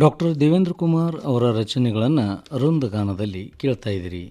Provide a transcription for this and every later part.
Doctor Devendra Kumar ಅವರ ರಚನೆಗಳನ್ನು ವೃಂದಗಾನದಲ್ಲಿ ಕೇಳ್ತಾ ಇದ್ದೀರಿ.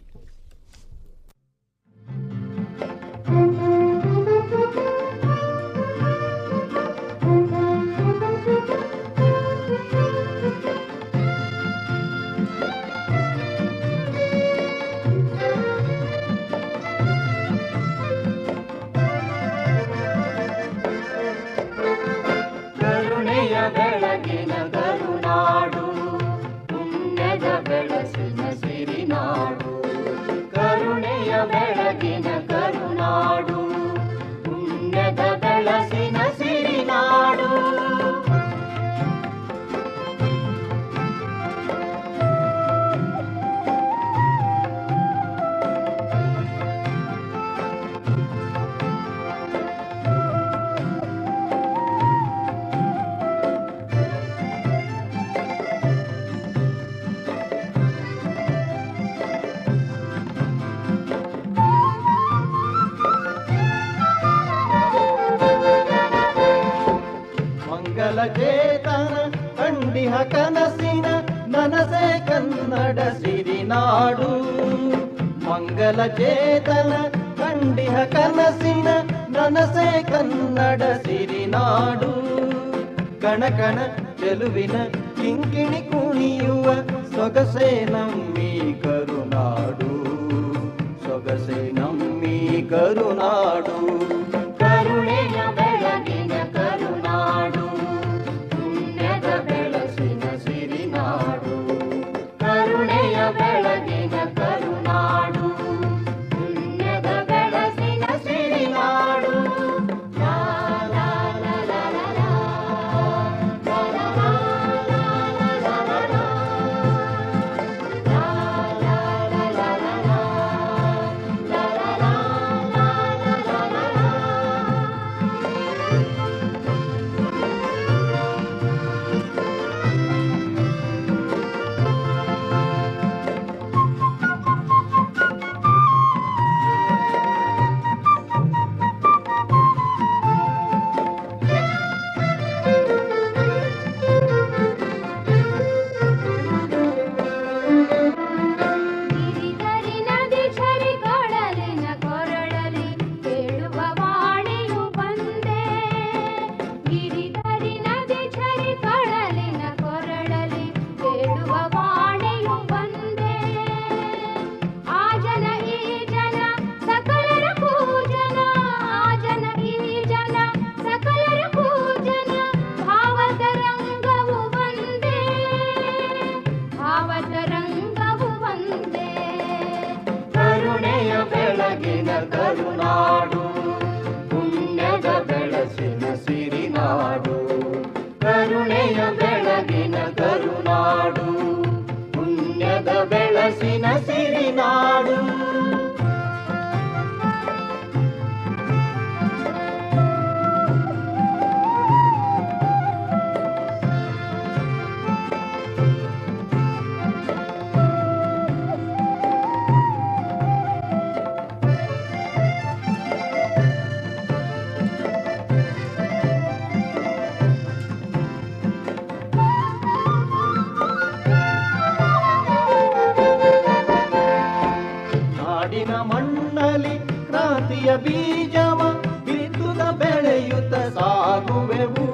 ಚೇತನ ಕಂಡಿಹ ಕನಸಿನ ನನಸೆ ಕನ್ನಡ ಸಿರಿನಾಡು. ಮಂಗಲ ಚೇತನ ಕಂಡಿಹ ಕನಸಿನ ನನಸೆ ಕನ್ನಡ ಸಿರಿನಾಡು. ಕಣಕಣ ಚೆಲುವಿನ ಕಿಂಕಿಣಿ ಕುಣಿಯುವ ಸೊಗಸೆ ನಮ್ಮಿ ಕರುನಾಡು. ಸೊಗಸೆ ನಮ್ಮಿ ಕರುನಾಡು. ಕರುಣೆಯ ಬೆಳಗಿನ ಕರುನಾಡು. ಪುಣ್ಯದ ಬೆಳಸಿನ ಸಿರಿನಾಡು. ಕರುಣೆಯ ಬೆಳಗಿನ ಕರುನಾಡು. ಪುಣ್ಯದ ಬೆಳಸಿನ ಸಿರಿನಾಡು. ಲಾ ಲಾ ಲಾ ಲಾ ಲಾ ಲಾ ಲಾ ಲಾ ಲಾ ಲಾ ಲಾ ಕರುನಾಡು. ಪುಣ್ಯದ ಬೆಳಸಿನ ಸಿರಿನಾಡು. ಕರುಣೆಯ ಬೆಳಗಿನ ಕರುನಾಡು. ಪುಣ್ಯದ ಬೆಳಸಿನ ಸಿರಿನಾಡು. ನಾಡಿನ ಮಣ್ಣಲ್ಲಿ ಕ್ರಾಂತಿಯ ಬೀಜವ ಬಿತ್ತುತ್ತ ಬೆಳೆಯುತ್ತ ಸಾಗುವೆವು.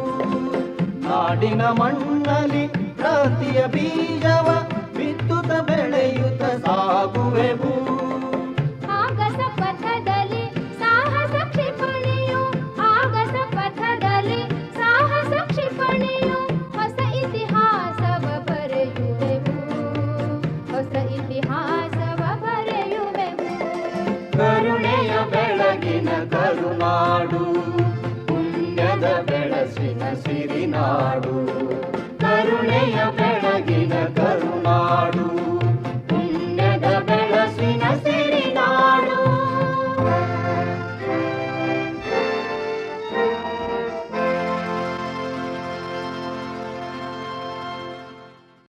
ನಾಡಿನ ಮಣ್ಣಲ್ಲಿ ಕ್ರಾಂತಿಯ ಬೀಜವ ಬಿತ್ತುತ್ತ ಬೆಳೆಯುತ್ತ ಸಾಗುವೆವು. ಆಗಸ ಪಥದಲ್ಲಿ ಸಾಹಸ ಕ್ಷಿಪಣಿಯು. ಆಗಸ ಪಥದಲ್ಲಿ ಸಾಹಸ ಕ್ಷಿಪಣಿಯು. ಹೊಸ ಇತಿಹಾಸವ ಬರೆಯುವೆವು. ಹೊಸ ಇತಿಹಾಸವ ಬರೆಯುವೆವು. ಕರುಣೆಯ ಬೆಳಗಿನ ಕರುನಾಡು. ಪುಣ್ಯದ ಬೆಳಸಿನ ಸಿರಿನಾಡು.